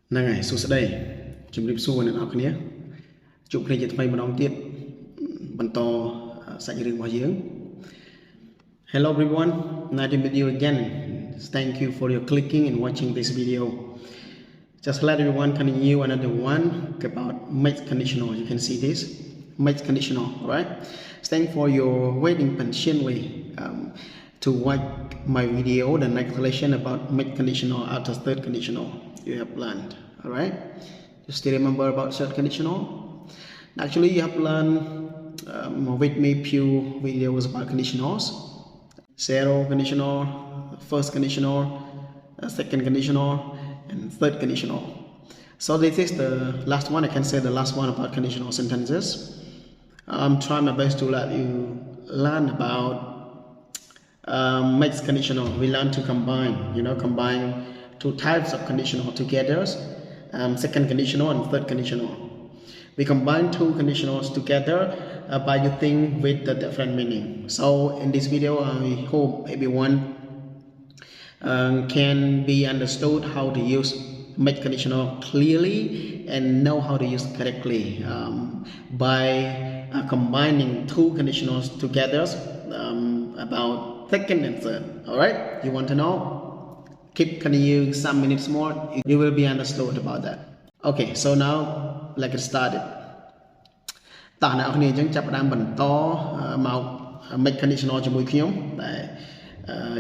Này, số đây, chúng điệp số này học nhé. Chụp này thay một đóng tiết, bắn to sạch rừng vào giếng. Hello everyone, nice to meet you again. Thank you for your clicking and watching this video. Just let everyone continue another one about mixed conditional. You can see this mixed conditional, right? Thank for your waiting patiently to watch my video, the next lesson about mixed conditional after third conditional you have learned. All right, you still remember about third conditional? Actually, you have learned with me few videos about conditionals: zero conditional, first conditional, second conditional, and third conditional. So this is the last one. I can say the last one about conditional sentences. I'm trying my best to let you learn about mixed conditional. We learn to combine two types of conditional together, second conditional and third conditional. We combine two conditionals together by using with the different meaning. So in this video, I hope everyone can be understood how to use mixed conditional clearly and know how to use correctly by combining two conditionals together about second and third. All right, you want to know? Keep continuing some minutes more, you will be understood about that. Okay, so now let's get started. Ta nào khi chúng ta đang bận to màu make conditional cho mũi khiếu để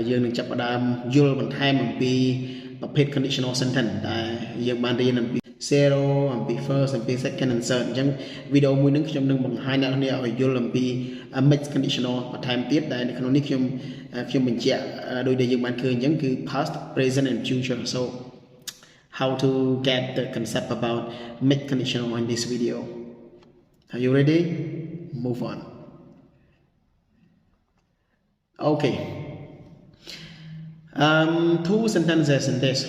dương được chấp đam dul bằng hai bằng pi và pet conditional sentence để dương ban đi làm pi zero làm pi first làm pi second and third. Chẳng video mũi nâng trong nâng bằng hai nào này ở dul làm pi make conditional và time tiết để nó nick trong mình chạy đôi đây dương ban khơi chẳng cứ past, present and future. So how to get the concept about make conditional in this video? Are you ready? Move on. Okay. Two sentences in this.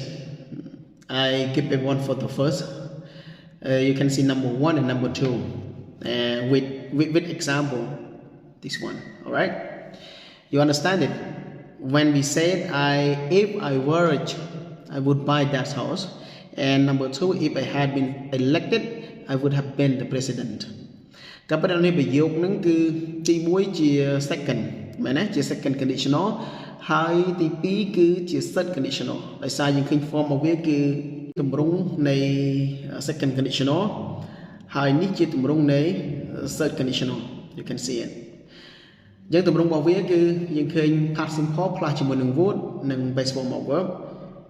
I give everyone for the first. You can see number one and number two. With example, this one. All right. You understand it? When we said if I were rich, I would buy that house. And number two, if I had been elected, I would have been the president. Các bạn này bị dục nâng cứ chỉ mũi chia second, mà nè chia second conditional, hai thì pi cứ chia third conditional. Tại sao những khi form một cái cứ tụm rung này second conditional, hai ní chia tụm rung này third conditional. You can see it. Những tụm rung bảo viết cứ những khi past simple plus chỉ một nâng would nâng base form of verb,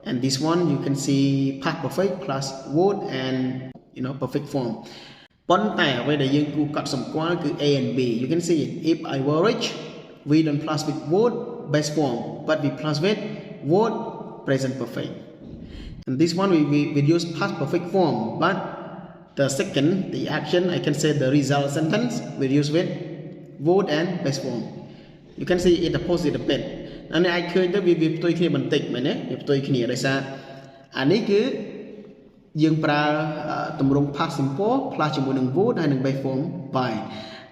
and this one you can see past perfect plus would and perfect form.ប៉ុន្តែអ្វីដែលយើងគូកត់សម្គាល់គឺ A and B. You can see it. If I were rich, we don't plus with would base form, but we plus with would present perfect. And this one we use past perfect form, but the second, the action, I can say the result sentence, we use with would and base form. You can see it opposite a bit. อันนี้ I ឃើញទៅវាផ្ទុយគ្នាបន្តិចមែនទេវាផ្ទុយគ្នាដោយសារអានេះគឺយើងប្រើទម្រង់ past simple plus ជាមួយនឹង would ហើយនឹង base form by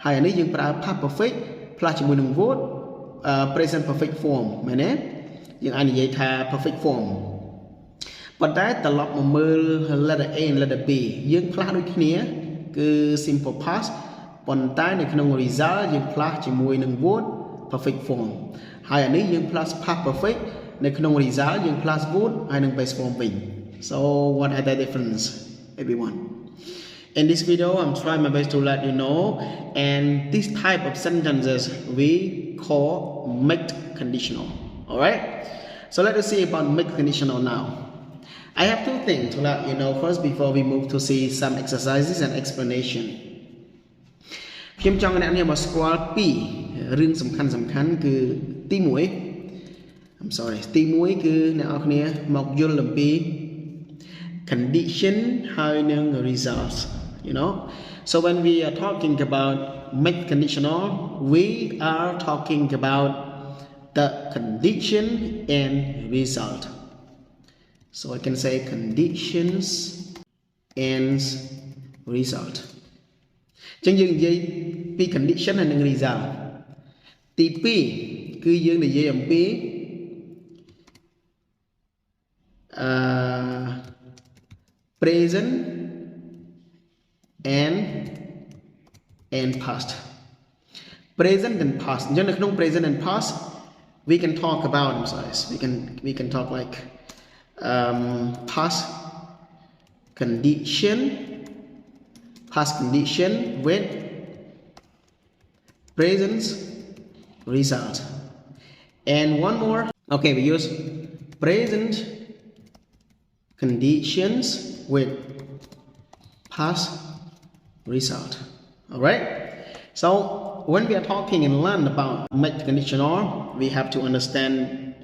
ហើយអានេះយើងប្រើ past perfect plus ជាមួយនឹង would present perfect form មែនទេយើងអាចនិយាយថា perfect form ប៉ុន្តែត្រឡប់មកមើល letter A និង letter B យើងផ្លាស់ដូចគ្នាគឺ simple past ប៉ុន្តែនៅក្នុង result យើងផ្លាស់ជាមួយនឹង would perfect form ហើយអានេះយើង plus past perfect នៅក្នុង result យើង plus would ហើយនឹង base form វិញ. So what are the difference, everyone? In this video, I'm trying my best to let you know, and this type of sentences we call mixed conditional. All right. So let us see about mixed conditional now. I have two things to let you know first before we move to see some exercises and explanation. ខ្ញុំចង់អ្នកនេះមកស្គាល់ពីររឿងសំខាន់គឺទី1 I'm sorry ទី1គឺអ្នកនរគ្នាមកយល់អំពីconditionហើយនឹង results, so when we are talking about mixed conditional, we are talking about the condition and result. So I can say conditions and result. Chẳng dừng dây pi condition hayនឹង result.ទី2គឺយើងនិយាយអំពី present and past. Present and past. In present and past, we can talk about, I'm sorry, we can talk like past condition with present result. And one more, okay, we use present conditions with past result. All right, so when we are talking and learn about mixed conditional, we have to understand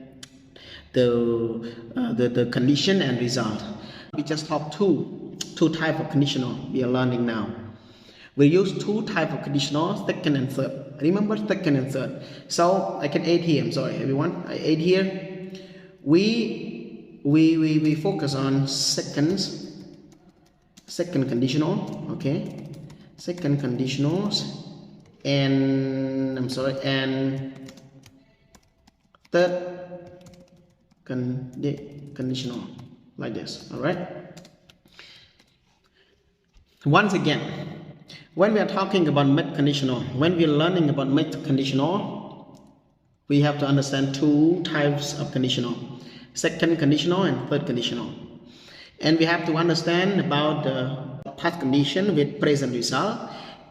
the condition and result. We just have two type of conditional we are learning now. We use two type of conditional, second and third. Remember second and third. So I can add here. I'm sorry, everyone. I add here. We focus on second conditional. Okay, second conditionals, and I'm sorry, and third conditional, like this. All right. Once again, when we are talking about mixed conditional, when we are learning about mixed conditional, we have to understand two types of conditional: second conditional and third conditional. And we have to understand about the past condition with present result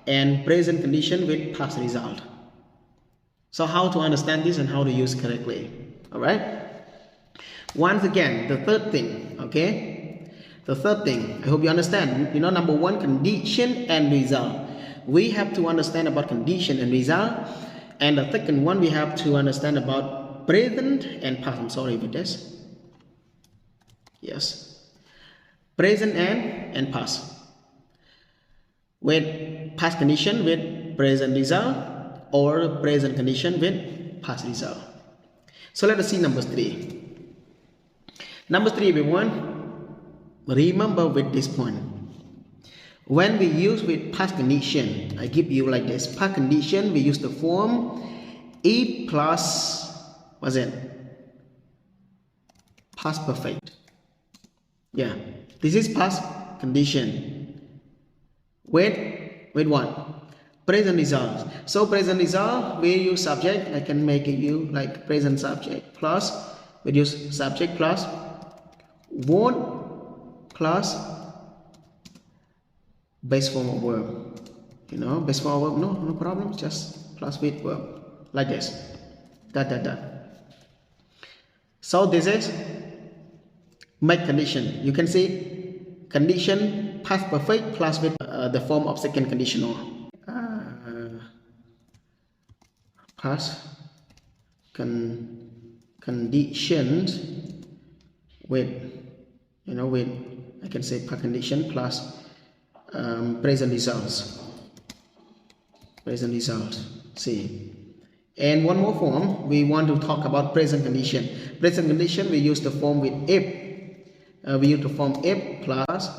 and present condition with past result. So how to understand this and how to use correctly. All right. Once again, the third thing, okay? The third thing, I hope you understand. You know, number one, condition and result. We have to understand about condition and result. And the second one, we have to understand about present and past. I'm sorry with this. Yes. Present and past. With past condition with present result, or present condition with past result. So let us see number 3. Number 3, everyone, remember with this point. When we use with past condition, I give you like this. Past condition, we use the form if plus, what's it? Past perfect. Yeah, this is past condition. With what? Present result. So present result, we use subject. I can make it you like present subject plus, we use subject plus won't plus base form of verb. You know, base form of verb, no problem, just plus with verb, like this. So this is mixed condition. You can see condition past perfect plus with the form of second conditional. Past conditions with, you know, with, I can say past condition plus present results. See, and one more form, we want to talk about present condition. Present condition, we use the form with if. We use the form if plus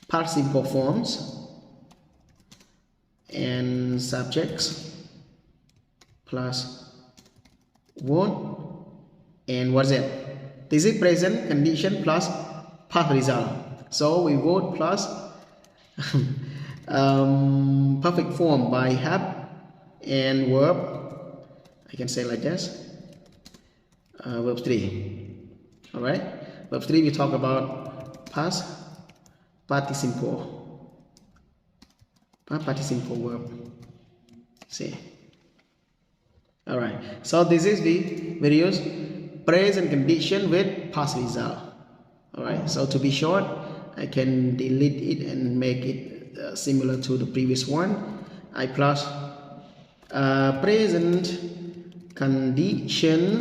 participle forms and subjects plus won't, and what's it? This is present condition plus past result. So we wrote plus perfect form by have and verb. I can say like this. Verb 3. All right. Verb 3, we talk about past participle. Participle verb. See. All right. So this is we use present condition with past result. All right. So to be short, I can delete it and make it similar to the previous one. I plus present condition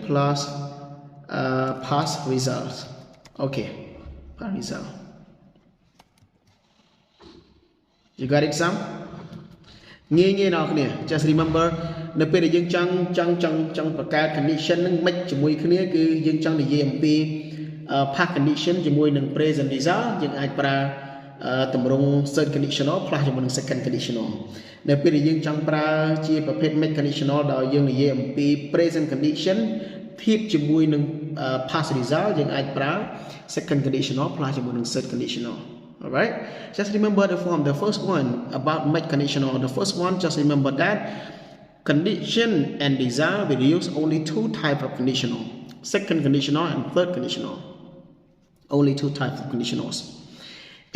plus past results. Okay, past result. You got it, Sam? Nghe nào kia, just remember នៅពេលដែលយើងចង់បង្កើត condition នឹង mix ជាមួយគ្នាគឺយើងចង់និយាយអំពី past condition ជាមួយនឹង present result យើងអាចប្រើតម្រង third conditional plus ជាមួយនឹង second conditional នៅពេលដែលយើងចង់ប្រើជាប្រភេទ mix conditional ដោយយើងនិយាយអំពី present condition ភាពជាមួយនឹង past result យើងអាចប្រើ second conditional ផ្លាស់ជាមួយនឹង third conditional. Alright, just remember the form. The first one about mixed conditional. The first one, just remember that condition and desire will use only two types of conditional: second conditional and third conditional. Only two types of conditionals.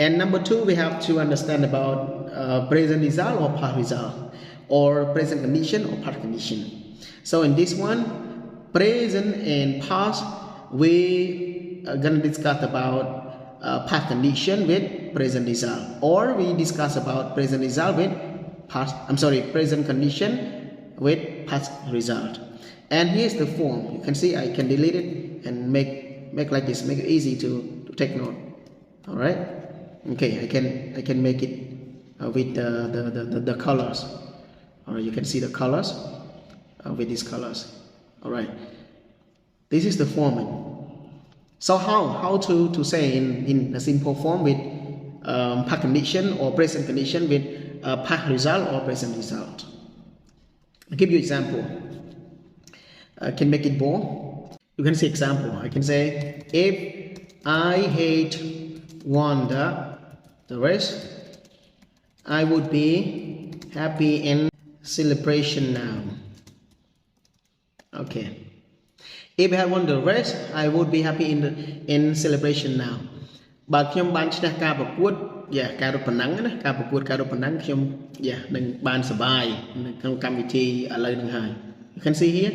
And number two, we have to understand about present result or past result, or present condition or past condition. So in this one, present and past, we are gonna discuss about past condition with present result, or we discuss about present result with present condition with past result. And here's the form. You can see I can delete it and make like this, make it easy to take note. All right. Okay, I can make it with the colors. All right, you can see the colors with these colors. All right. This is the format. So how to say in a simple form with past condition or present condition with past result or present result. I'll give you example. I can make it bold. You can see example. I can say, if I hate the rest, I would be happy in celebration now. Okay. If I won the race, I would be happy in celebration now. បើខ្ញុំបានឈ្នះការប្រកួត ការរត់ប្រណាំងណាការប្រកួតការរត់ប្រណាំងខ្ញុំនឹងបានសប្បាយនៅក្នុងកម្មវិធីឥឡូវហ្នឹងហើយ You can see here,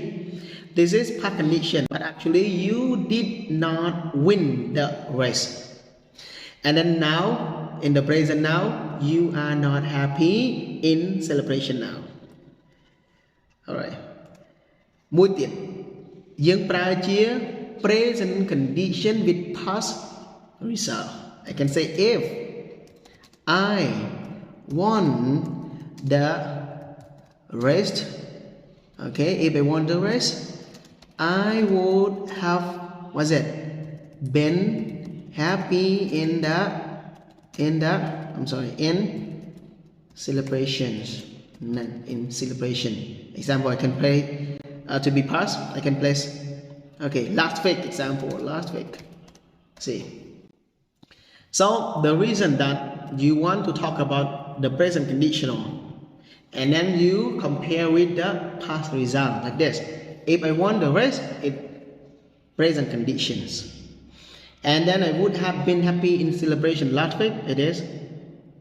this is past condition, but actually you did not win the race. And then now, in the present now, you are not happy in celebration now. Alright. មួយទៀត យើងប្រើជា present condition with past result. I can say, if I won the race, okay, if I won the race, I would have, what's it, been happy in celebrations. In celebration. Example, I can play to be past. I can place, okay, last week example, last week. See. So the reason that you want to talk about the present conditional, and then you compare with the past result like this. If I won the race, it present conditions. And then I would have been happy in celebration last week, it is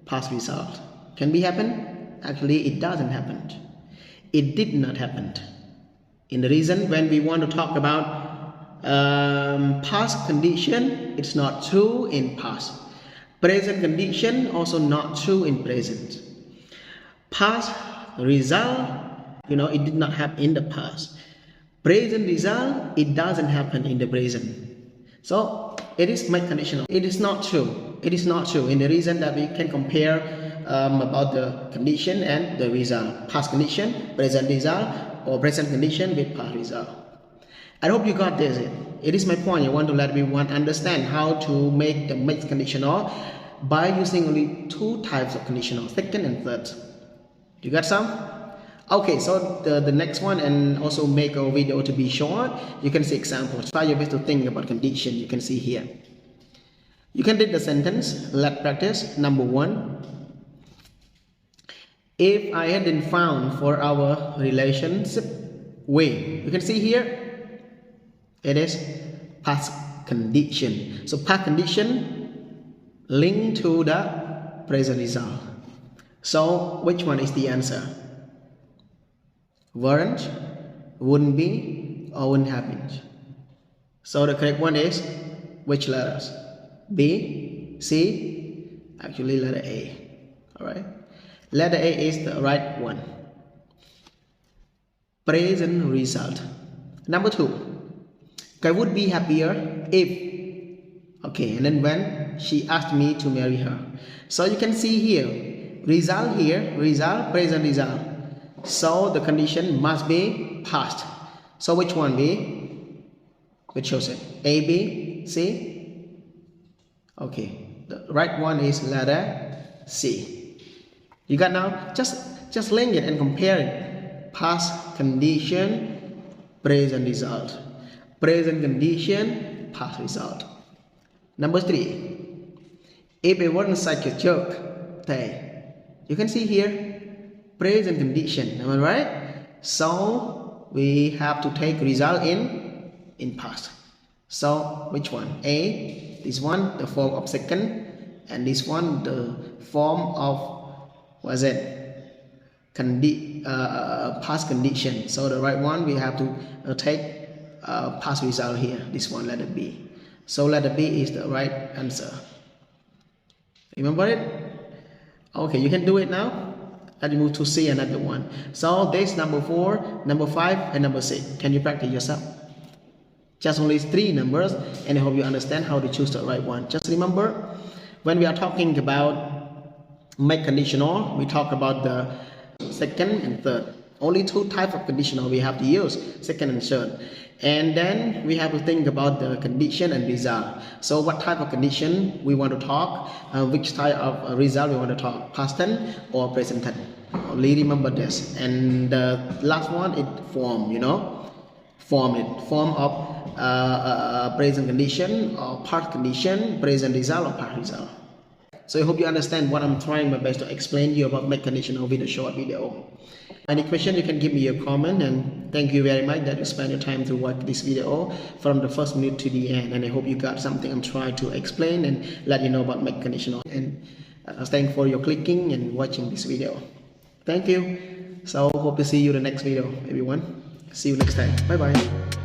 past result. Can be happen? Actually, it doesn't happen. It did not happen. In the reason, when we want to talk about past condition, it's not true in past. Present condition also not true in present. Past result, it did not happen in the past. Present result, it doesn't happen in the present. So it is mixed conditional. It is not true. It is not true in the reason that we can compare about the condition and the result. Past condition, present result, or present condition with past result. I hope you got this. It is my point. I want to let everyone understand how to make the mixed conditional by using only two types of conditional, second and third. You got some? Okay, so the next one, and also make a video to be short. You can see examples. Try your best to think about condition. You can see here. You can read the sentence. Let's practice. Number one. If I hadn't found for our relationship way. You can see here. It is past condition. So past condition linked to the present result. So which one is the answer? Weren't, wouldn't be, or wouldn't have been. So the correct one is which letters? B, C, actually letter A. Alright. Letter A is the right one. Present result. Number two. I would be happier if, okay, and then when she asked me to marry her. So you can see here, result here, result, present result. So the condition must be past. So which one be? Which shows it? A, B, C? Okay, the right one is letter C. You got now? Just link it and compare it. Past condition, present result. present condition, past result. Number 3, if it wasn't such a joke, you can see here, present condition, am I right? So we have to take result in past. So which one? A, this one, the form of second, and this one, the form of, what is it? Past condition. So the right one, we have to take past result here. This one, letter B. So letter B is the right answer. Remember it? Okay, you can do it now. Let's move to see another one. So this number 4, number 5, and number 6. Can you practice yourself? Just only 3 numbers, and I hope you understand how to choose the right one. Just remember, when we are talking about make conditional, we talk about the second and third. Only 2 types of conditional we have to use, second and third. And then we have to think about the condition and result. So what type of condition we want to talk, which type of result we want to talk, past tense or present tense. Only remember this. And the last one is form, form of present condition or past condition, present result or past result. So I hope you understand what I'm trying my best to explain you about make conditional with a short video. Any question, you can give me a comment, and thank you very much that you spend your time to watch this video from the first minute to the end. And I hope you got something I'm trying to explain and let you know about make conditional. And thanks for your clicking and watching this video. Thank you. So hope to see you in the next video, everyone. See you next time. Bye bye.